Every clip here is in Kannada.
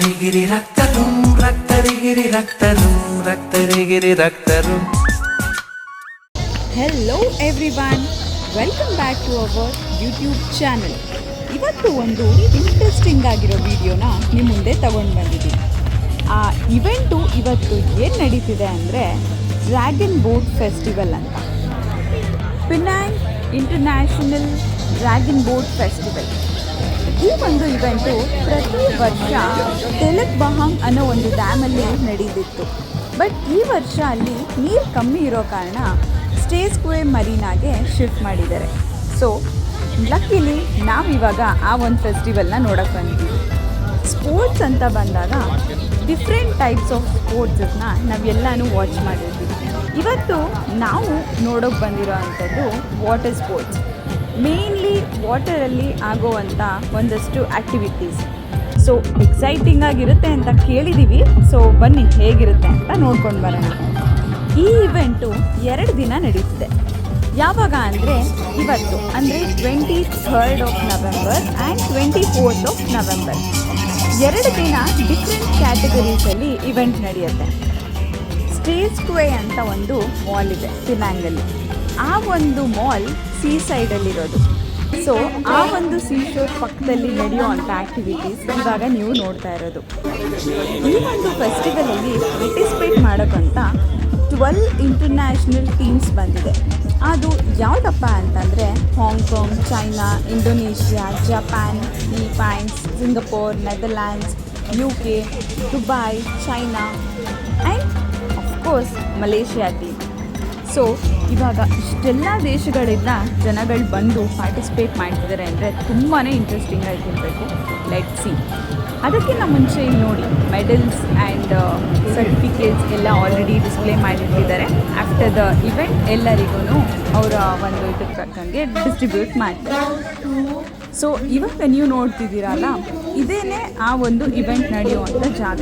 ರಕ್ತರಿಗಿರಿ ರಕ್ತರು ರಕ್ತರಿಗಿರಿ ರಕ್ತರು ರಕ್ತರಿಗಿರಿ ರಕ್ತರು. Hello everyone, welcome back to our YouTube channel. ಇವತ್ತು ಒಂದು ಇಂಟ್ರೆಸ್ಟಿಂಗ್ ಆಗಿರೋ ವಿಡಿಯೋನ ನಿಮ್ಮ ಮುಂದೆ ತಗೊಂಡು ಬಂದಿದ್ದೀನಿ. ಆ ಇವೆಂಟು ಇವತ್ತು ಏನು ನಡೀತಿದೆ ಅಂದರೆ ಡ್ರ್ಯಾಗನ್ ಬೋಟ್ ಫೆಸ್ಟಿವಲ್ ಅಂತ. ಪಿನಾಂಗ್ ಇಂಟರ್ನ್ಯಾಷನಲ್ ಡ್ರ್ಯಾಗನ್ ಬೋಟ್ ಫೆಸ್ಟಿವಲ್. ಈ ಒಂದು ಇವೆಂಟು ಪ್ರತಿ ವರ್ಷ ತೆಲಕ್ ಬಹಾಂಗ್ ಅನ್ನೋ ಒಂದು ಡ್ಯಾಮಲ್ಲಿ ನಡೆದಿತ್ತು. ಬಟ್ ಈ ವರ್ಷ ಅಲ್ಲಿ ನೀರು ಕಮ್ಮಿ ಇರೋ ಕಾರಣ ಸ್ಟೇ ಸ್ಕ್ವೇರ್ ಮರೀನಾಗೆ ಶಿಫ್ಟ್ ಮಾಡಿದ್ದಾರೆ. ಸೊ ಲಕ್ಕಿಲಿ ನಾವಿವಾಗ ಆ ಒಂದು ಫೆಸ್ಟಿವಲ್ನ ನೋಡೋಕ್ಕೆ ಬಂದಿದ್ದೀವಿ. ಸ್ಪೋರ್ಟ್ಸ್ ಅಂತ ಬಂದಾಗ ಡಿಫ್ರೆಂಟ್ ಟೈಪ್ಸ್ ಆಫ್ ಸ್ಪೋರ್ಟ್ಸನ್ನ ನಾವೆಲ್ಲನೂ ವಾಚ್ ಮಾಡಿರ್ತೀವಿ. ಇವತ್ತು ನಾವು ನೋಡೋಕ್ಕೆ ಬಂದಿರೋ ಅಂಥದ್ದು ವಾಟರ್ ಸ್ಪೋರ್ಟ್ಸ್. ಮೇನ್ಲಿ ವಾಟರಲ್ಲಿ ಆಗೋವಂಥ ಒಂದಷ್ಟು ಆ್ಯಕ್ಟಿವಿಟೀಸ್. ಸೊ ಎಕ್ಸೈಟಿಂಗ್ ಆಗಿರುತ್ತೆ ಅಂತ ಕೇಳಿದ್ದೀವಿ. ಸೊ ಬನ್ನಿ ಹೇಗಿರುತ್ತೆ ಅಂತ ನೋಡ್ಕೊಂಡು ಬರೋಣ. ಈ ಇವೆಂಟು 2 ದಿನ ನಡೀತಿದೆ. ಯಾವಾಗ ಅಂದರೆ ಇವತ್ತು ಅಂದರೆ 23rd of November and 24th of November. 2 ದಿನ ಡಿಫ್ರೆಂಟ್ ಕ್ಯಾಟಗರೀಸಲ್ಲಿ ಇವೆಂಟ್ ನಡೆಯುತ್ತೆ. ಸ್ಟೇ ಸ್ಕ್ವೇರ್ ಅಂತ ಒಂದು ಮಾಲ್ ಇದೆ ಪಿನಾಂಗಲ್ಲಿ. ಆ ಒಂದು ಮಾಲ್ ಸೀ ಸೈಡಲ್ಲಿರೋದು. ಸೊ ಆ ಒಂದು ಸೀ ಶೋರ್ ಪಕ್ಕದಲ್ಲಿ ನಡೆಯೋ ಅಂಥ ಆ್ಯಕ್ಟಿವಿಟೀಸ್ ಇವಾಗ ನೀವು ನೋಡ್ತಾ ಇರೋದು. ಈ ಒಂದು ಫೆಸ್ಟಿವಲಲ್ಲಿ ಪಾರ್ಟಿಸಿಪೇಟ್ ಮಾಡೋಕ್ಕಂತ 12 ಇಂಟರ್ನ್ಯಾಷನಲ್ ಟೀಮ್ಸ್ ಬಂದಿದೆ. ಅದು ಯಾವುದಪ್ಪ ಅಂತಂದರೆ Hong Kong, China, Indonesia, Japan, Philippines, Singapore, Netherlands, UK, Dubai, China and of course Malaysia team. So ಇವಾಗ ಇಷ್ಟೆಲ್ಲ ದೇಶಗಳಿಂದ ಜನಗಳು ಬಂದು ಪಾರ್ಟಿಸಿಪೇಟ್ ಮಾಡ್ತಿದ್ದಾರೆ ಅಂದರೆ ತುಂಬಾ ಇಂಟ್ರೆಸ್ಟಿಂಗ್ ಆಗಿರಬೇಕು. Let see. ಅದಕ್ಕಿಂತ ಮುಂಚೆ ಇಲ್ಲಿ ನೋಡಿ ಮೆಡಲ್ಸ್ ಆ್ಯಂಡ್ ಸರ್ಟಿಫಿಕೇಟ್ಸ್ ಎಲ್ಲ ಆಲ್ರೆಡಿ ಡಿಸ್ಪ್ಲೇ ಮಾಡಿಟ್ಟಿದ್ದಾರೆ. ಆಫ್ಟರ್ ದ ಇವೆಂಟ್ ಎಲ್ಲರಿಗೂ ಅವರ ಒಂದು ಇದಕ್ಕೆ ತಕ್ಕಂಗೆ ಡಿಸ್ಟ್ರಿಬ್ಯೂಟ್ ಮಾಡ್ತಾರೆ. ಸೊ ಇವಾಗ ನೀವು ನೋಡ್ತಿದ್ದೀರಲ್ಲ, ಇದೇನೇ ಆ ಒಂದು ಇವೆಂಟ್ ನಡೆಯುವಂಥ ಜಾಗ.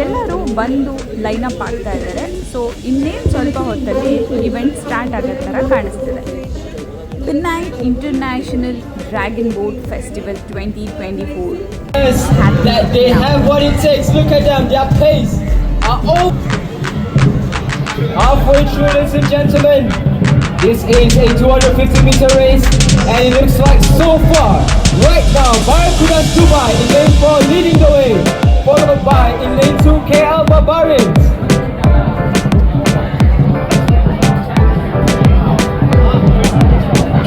ಎಲ್ಲರೂ ಬಂದು ಲೈನಪ್ ಆಗ್ತಾ ಇದ್ದಾರೆ. ಸೊ ಇನ್ನೇನು ಸ್ವಲ್ಪ ಹೊತ್ತಲ್ಲಿ ಇವೆಂಟ್ ಸ್ಟಾರ್ಟ್ ಆಗೋ ಥರ ಕಾಣಿಸ್ತಿದೆ. Penang international dragon boat festival 2024. They have what it takes. Look at them. Their pace are all halfway through, ladies and gentlemen. This is a 250-meter race, and it looks like so far, right now, Barracudas Dubai in lane 4 leading the way, followed by in lane 2 KL Barbarians.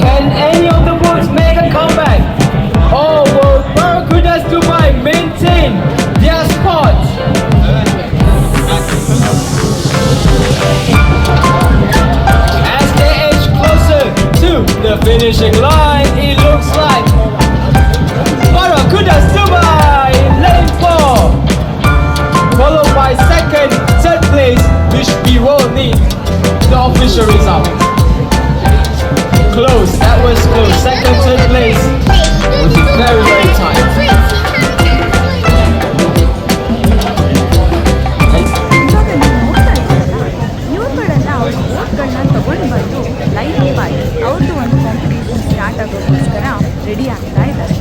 Can any of the boats make a comeback? Or will Barracudas Dubai maintain their spot? As they edge closer to the finishing line, it looks like Barracudas Dubai in lane 4, followed by second, third place, which we will need the official result. Close, that was close. Second, third place was very, very tight. ಇವುಗಳೆಲ್ಲ ಅವ್ರ ಬೋಟ್ಗಳನ್ನ ತಗೊಂಡು ಬಂದು ಲೈನ್ ಅಪ್ ಆಗಿ ಅವ್ರದ್ದು ಒಂದು ಕಾಂಪಿಟೇಷನ್ ಸ್ಟಾರ್ಟ್ ಆಗೋಕ್ಕೋಸ್ಕರ ರೆಡಿ ಆಗ್ತಾ ಇದ್ದಾರೆ.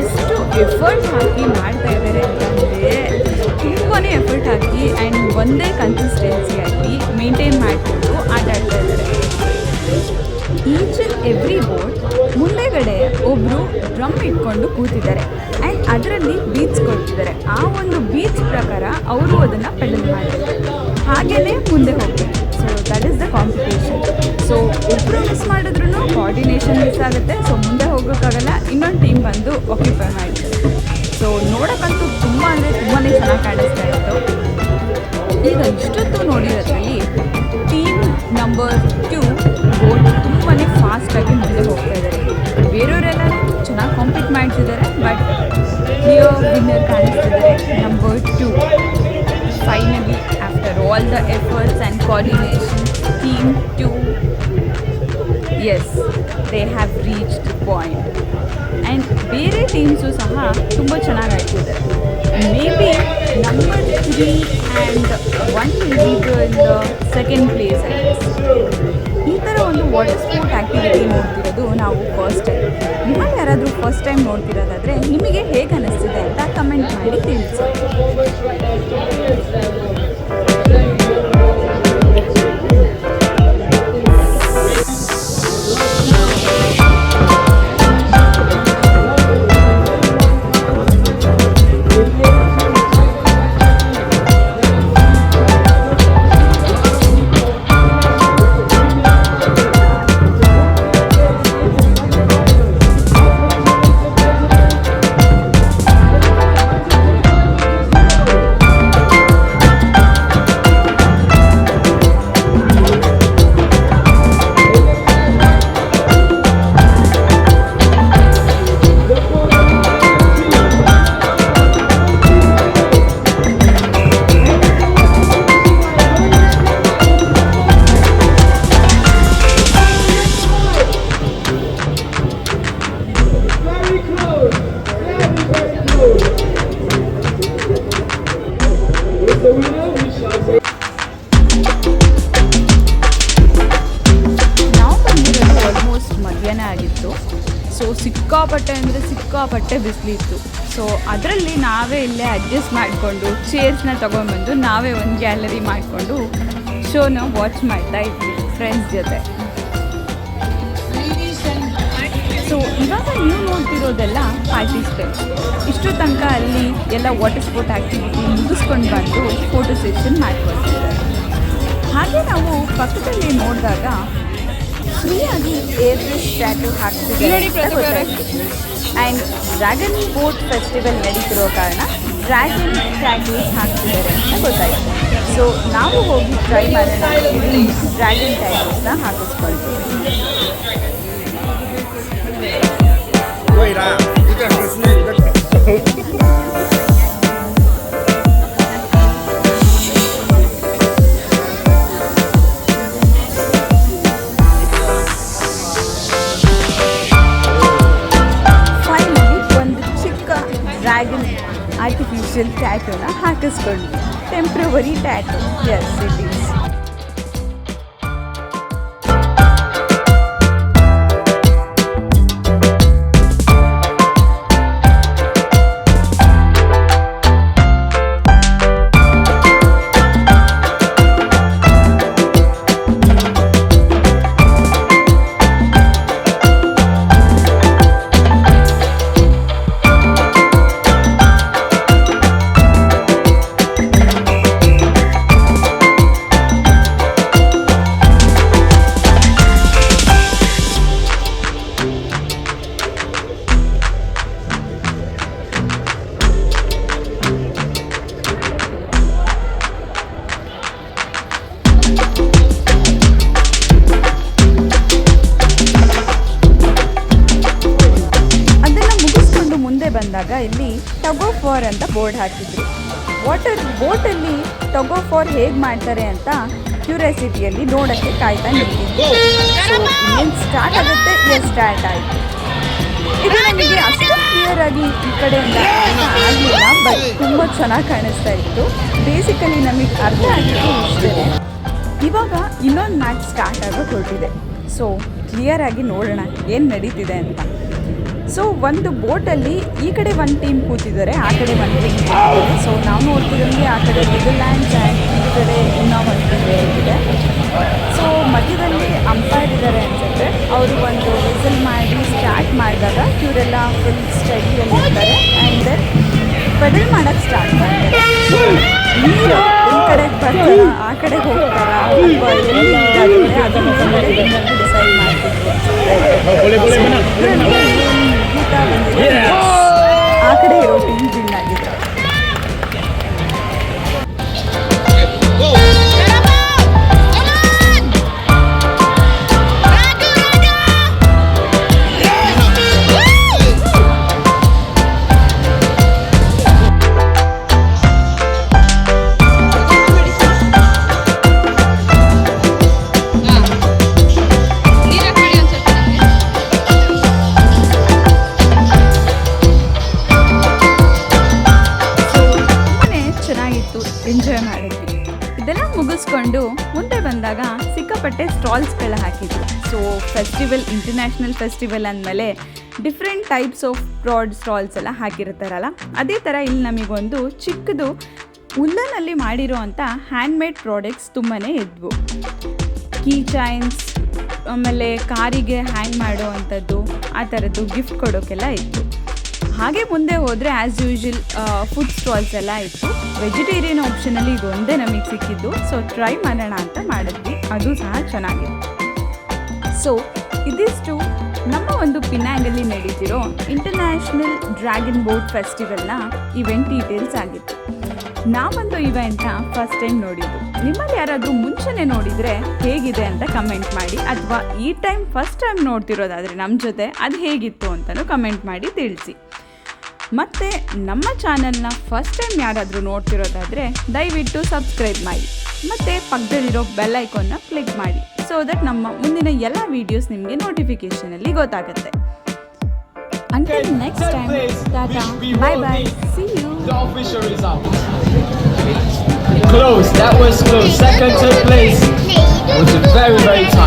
ಎಷ್ಟು ಎಫರ್ಟ್ ಹಾಕಿ ಮಾಡ್ತಾ ಇದ್ದಾರೆ ಅಂತಂದರೆ ತುಂಬಾ ಎಫರ್ಟ್ ಹಾಕಿ ಆ್ಯಂಡ್ ಒಂದೇ ಕನ್ಸಿಸ್ಟೆನ್ಸಿಯಾಗಿ ಮೇಂಟೈನ್ ಮಾಡಿಕೊಂಡು ಆಟ ಆಡ್ತಾ ಇದ್ದಾರೆ. ಅದನ್ನು ಪೆಡಲ್ ಮಾಡಬೇಕು, ಹಾಗೆಯೇ ಮುಂದೆ ಹೋಗಬೇಕು. So that is the competition. So ಒಬ್ಬರು ಮಿಸ್ ಮಾಡಿದ್ರೂ ಕೋಆರ್ಡಿನೇಷನ್ ಮಿಸ್ ಆಗುತ್ತೆ. ಸೊ ಮುಂದೆ ಹೋಗೋಕ್ಕಾಗಲ್ಲ, ಇನ್ನೊಂದು ಟೀಮ್ ಬಂದು ಆಕ್ಯುಪೈ ಮಾಡ್ತಾರೆ. ಸೊ ನೋಡೋಕ್ಕಂತೂ ತುಂಬ ಅಂದರೆ ತುಂಬಾ ಚೆನ್ನಾಗಿ ಕಾಣಿಸ್ತಾ ಇತ್ತು. ಈಗ ಇಷ್ಟೊತ್ತು ನೋಡಿರೋದ್ರಲ್ಲಿ ಟೀಮ್ ನಂಬರ್ 2 ಬೋಟ್ ತುಂಬಾ ಫಾಸ್ಟಾಗಿ ಮುಂದೆ ಹೋಗ್ತಾ ಇದ್ದಾರೆ. ಬೇರೆಯವರೆಲ್ಲ ಚೆನ್ನಾಗಿ ಕಾಂಪೀಟ್ ಮಾಡ್ತಿದ್ದಾರೆ, ಬಟ್ ಕ್ಲಿಯರ್ ವಿನ್ನರ್ ಕಾಣಿಸ್ತಿದ್ದಾರೆ number 2. Finally after all the efforts and coordination, team 2, yes, they have reached the point. And ಬೇರೆ ಟೀಮ್ಸು ಸಹ ತುಂಬ ಚೆನ್ನಾಗಿ ಆಡ್ತಿದ್ದಾರೆ. Maybe number 3 and 1 will be in the second place. ಈ ಥರ ಒಂದು ವಾಟರ್ ಸ್ಪೋರ್ಟ್ ಆ್ಯಕ್ಟಿವಿಟಿ ನೋಡ್ತಿರೋದು ನಾವು ಫಸ್ಟ್ ಟೈಮ್. ನಿಮ್ಮಲ್ಲಿ ಯಾರಾದರೂ ಫಸ್ಟ್ ಟೈಮ್ ನೋಡ್ತಿರೋದಾದರೆ ನಿಮಗೆ ಹೇಗೆ ಅನ್ನಿಸ್ತಿದೆ ಅಂತ ಕಮೆಂಟ್ ಮಾಡಿ ತಿಳಿಸಿ. ನಾವು ಬಂದಿರೋದು ಆಲ್ಮೋಸ್ಟ್ ಮಧ್ಯಾಹ್ನ ಆಗಿತ್ತು. ಸೊ ಸಿಕ್ಕಾಪಟ್ಟೆ ಬಿಸಿಲಿತ್ತು. ಸೊ ಅದರಲ್ಲಿ ನಾವೇ ಇಲ್ಲೇ ಅಡ್ಜಸ್ಟ್ ಮಾಡಿಕೊಂಡು ಚೇರ್ಸ್ನ ತೊಗೊಂಡ್ಬಂದು ನಾವೇ ಒಂದು ಗ್ಯಾಲರಿ ಮಾಡಿಕೊಂಡು ಶೋನ ವಾಚ್ ಮಾಡ್ತಾ ಇದ್ವಿ ಫ್ರೆಂಡ್ಸ್ ಜೊತೆ. ಸೊ ಇವಾಗ ನೀವು ನೋಡ್ತಿರೋದೆಲ್ಲ ಪಾರ್ಟಿಸಿಪೆಂಟ್. ಇಷ್ಟು ತನಕ ಅಲ್ಲಿ ಎಲ್ಲ ವಾಟರ್ ಸ್ಪೋರ್ಟ್ ಆ್ಯಕ್ಟಿವಿಟಿ ಮುಗಿಸ್ಕೊಂಡು ಬಂದು ಫೋಟೋ ಸೆಷನ್ ಮಾಡ್ಕೊಳ್ತಿದ್ದಾರೆ. ಹಾಗೆ ನಾವು ಪಕ್ಕದಲ್ಲಿ ನೋಡಿದಾಗ ಫ್ರೀಯಾಗಿ ಏರ್ವೇಸ್ ಸ್ಟ್ಯಾಟ್ಯೂ ಹಾಕ್ತಿದ್ದಾರೆ. ಆ್ಯಂಡ್ ಡ್ರ್ಯಾಗನ್ ಬೋಟ್ ಫೆಸ್ಟಿವಲ್ ನಡೀತಿರೋ ಕಾರಣ ಡ್ರ್ಯಾಗನ್ ಸ್ಟ್ಯಾಟ್ಯೂಸ್ ಹಾಕ್ತಿದ್ದಾರೆ ಅಂತ ಗೊತ್ತಾಯಿತು. ಸೊ ನಾವು ಹೋಗಿ ಟ್ರೈ ಮಾಡೋಣ ಡ್ರ್ಯಾಗನ್ ಸ್ಟ್ಯಾಟ್ಯೂಸ್ನ ಹಾಕಿಸ್ಕೊಳ್ತೀವಿ. ಆರ್ಟಿಫಿಷಿಯಲ್ ಟ್ಯಾಟೂನ ಹಾಕಿಸ್ಕೊಂಡು temporary tattoo. Yes, it is. ಬಂದಾಗ ಇಲ್ಲಿ ಟಗ್ ಆಫ್ ವಾರ್ ಅಂತ ಬೋರ್ಡ್ ಹಾಕಿದ್ರು. ವಾಟರ್ ಬೋಟಲ್ಲಿ ಟಗ್ ಆಫ್ ವಾರ್ ಹೇಗೆ ಮಾಡ್ತಾರೆ ಅಂತ ಕ್ಯೂರಿಯಾಸಿಟಿಯಲ್ಲಿ ನೋಡೋಕ್ಕೆ ಕಾಯ್ತಾ ನಿಂತಿದ್ದೆ. ಸೊ ಇನ್ನೇನು ಸ್ಟಾರ್ಟ್ ಆಗುತ್ತೆ, ಸ್ಟಾರ್ಟ್ ಆಯಿತು. ಇದು ನಮಗೆ ಅಷ್ಟು ಕ್ಲಿಯರ್ ಆಗಿ ಈ ಕಡೆಯಿಂದ ಆಗಲಿಲ್ಲ, ಬಟ್ ತುಂಬ ಚೆನ್ನಾಗಿ ಕಾಣಿಸ್ತಾ ಇತ್ತು. ಬೇಸಿಕಲಿ ನಮಗೆ ಅರ್ಥ ಆಗಿದ್ದು ಇಷ್ಟೇ. ಇವಾಗ ಇನ್ನೊಂದು ಮ್ಯಾಚ್ ಸ್ಟಾರ್ಟ್ ಆಗೋಕೆ ಹೊರಟಿದೆ. ಸೊ ಕ್ಲಿಯರ್ ಆಗಿ ನೋಡೋಣ ಏನು ನಡೀತಿದೆ ಅಂತ. ಸೊ ಒಂದು ಬೋಟಲ್ಲಿ ಈ ಕಡೆ ಒಂದು ಟೀಮ್ ಕೂತಿದ್ದಾರೆ, ಆ ಕಡೆ ಒಂದು ಟೀಮ್ ಕೂತಿದ್ದಾರೆ. ಸೊ ನಾವು ನೋಡ್ತಿದ್ದಂಗೆ ಆ ಕಡೆ ನೆದರ್ಲ್ಯಾಂಡ್ಸ್ ಆ್ಯಂಡ್ ಈ ಕಡೆ ಇನ್ನೂ ಒಂದು ಟೀಮ್ ಇದೆ. ಸೊ ಮಧ್ಯದಲ್ಲಿ ಅಂಪೈರ್ ಇದ್ದಾರೆ ಅನ್ಸುತ್ತೆ. ಅವರು ಒಂದು ವಿಸಲ್ ಮಾಡಿ ಸ್ಟಾರ್ಟ್ ಮಾಡಿದಾಗ ಇವರೆಲ್ಲ ಫುಲ್ ಸ್ಟಡಿಯಲ್ಲಿ ಇರ್ತಾರೆ. ಆ್ಯಂಡ್ ದೆನ್ ಪೆಡಲ್ ಮಾಡೋಕ್ಕೆ ಸ್ಟಾರ್ಟ್ ಮಾಡ್ತಾರೆ. ನೀರು ಆ ಕಡೆ ಹೋಗ್ತಾರಾ ಅಥವಾ ಎಲ್ಲಿ ಇದ್ದಾರೆ ಅದನ್ನು ಡಿಸೈಡ್ ಮಾಡ್ತಿದ್ರು. ಗೀತಾ ಬಂದಿದೆ, ಆ ಕಡೆ ಇರೋ ಟೀಮ್ ವಿನ್ ಆಗಿದೆ. ಎಂಜಾಯ್ ಮಾಡಿದ್ವಿ. ಇದೆಲ್ಲ ಮುಗಿಸ್ಕೊಂಡು ಮುಂದೆ ಬಂದಾಗ ಸಿಕ್ಕಾಪಟ್ಟೆ ಸ್ಟಾಲ್ಸ್ಗಳ ಹಾಕಿದ್ರು. ಸೊ ಫೆಸ್ಟಿವಲ್, ಇಂಟರ್ನ್ಯಾಷನಲ್ ಫೆಸ್ಟಿವಲ್ ಅಂದಮೇಲೆ different types of broad stalls ಎಲ್ಲ ಹಾಕಿರ್ತಾರಲ್ಲ, ಅದೇ ಥರ ಇಲ್ಲಿ ನಮಗೊಂದು ಚಿಕ್ಕದು ಉಲ್ಲನಲ್ಲಿ ಮಾಡಿರೋ ಅಂಥ ಹ್ಯಾಂಡ್ಮೇಡ್ ಪ್ರಾಡಕ್ಟ್ಸ್ ತುಂಬಾ ಇದ್ವು. ಕೀ ಚೈನ್ಸ್, ಆಮೇಲೆ ಕಾರಿಗೆ ಹ್ಯಾಂಗ್ ಮಾಡೋ ಅಂಥದ್ದು, ಆ ಥರದ್ದು ಗಿಫ್ಟ್ ಕೊಡೋಕ್ಕೆಲ್ಲ ಇತ್ತು. ಹಾಗೆ ಮುಂದೆ ಹೋದರೆ ಆ್ಯಸ್ ಯೂಶುವಲ್ ಫುಡ್ ಸ್ಟಾಲ್ಸ್ ಎಲ್ಲ ಇತ್ತು. ವೆಜಿಟೇರಿಯನ್ ಆಪ್ಷನಲ್ಲಿ ಇದೊಂದೇ ನಮಗೆ ಸಿಕ್ಕಿದ್ದು. ಸೊ ಟ್ರೈ ಮಾಡೋಣ ಅಂತ ಮಾಡಿದ್ವಿ, ಅದು ಸಹ ಚೆನ್ನಾಗಿತ್ತು. ಸೊ ಇದಿಷ್ಟು ನಮ್ಮ ಒಂದು ಪಿನಾಂಗಲ್ಲಿ ನಡೀತಿರೋ ಇಂಟರ್ನ್ಯಾಷನಲ್ ಡ್ರ್ಯಾಗನ್ ಬೋಟ್ ಫೆಸ್ಟಿವಲ್ನ ಇವೆಂಟ್ ಡೀಟೇಲ್ಸ್ ಆಗಿತ್ತು. ನಾವೊಂದು ಇವೆಂಟ್ನ ಫಸ್ಟ್ ಟೈಮ್ ನೋಡಿದ್ದು. ನಿಮ್ಮಲ್ಲಿ ಯಾರಾದರೂ ಮುಂಚೆನೇ ನೋಡಿದರೆ ಹೇಗಿದೆ ಅಂತ ಕಮೆಂಟ್ ಮಾಡಿ, ಅಥವಾ ಈ ಟೈಮ್ ಫಸ್ಟ್ ಟೈಮ್ ನೋಡ್ತಿರೋದಾದರೆ ನಮ್ಮ ಜೊತೆ ಅದು ಹೇಗಿತ್ತು ಅಂತಲೂ ಕಮೆಂಟ್ ಮಾಡಿ ತಿಳಿಸಿ. ಮತ್ತು ನಮ್ಮ ಚಾನಲ್ನ ಫಸ್ಟ್ ಟೈಮ್ ಯಾರಾದರೂ ನೋಡ್ತಿರೋದಾದರೆ ದಯವಿಟ್ಟು ಸಬ್ಸ್ಕ್ರೈಬ್ ಮಾಡಿ, ಮತ್ತು ಪಕ್ಕದಲ್ಲಿರೋ ಬೆಲ್ ಐಕಾನ್ನ ಕ್ಲಿಕ್ ಮಾಡಿ, ಸೊ ದಟ್ ನಮ್ಮ ಮುಂದಿನ ಎಲ್ಲ ವೀಡಿಯೋಸ್ ನಿಮಗೆ ನೋಟಿಫಿಕೇಷನಲ್ಲಿ ಗೊತ್ತಾಗುತ್ತೆ. Until next time, tata, bye bye, see you. The official result. Close, that was close. Second, third place was very, very tough.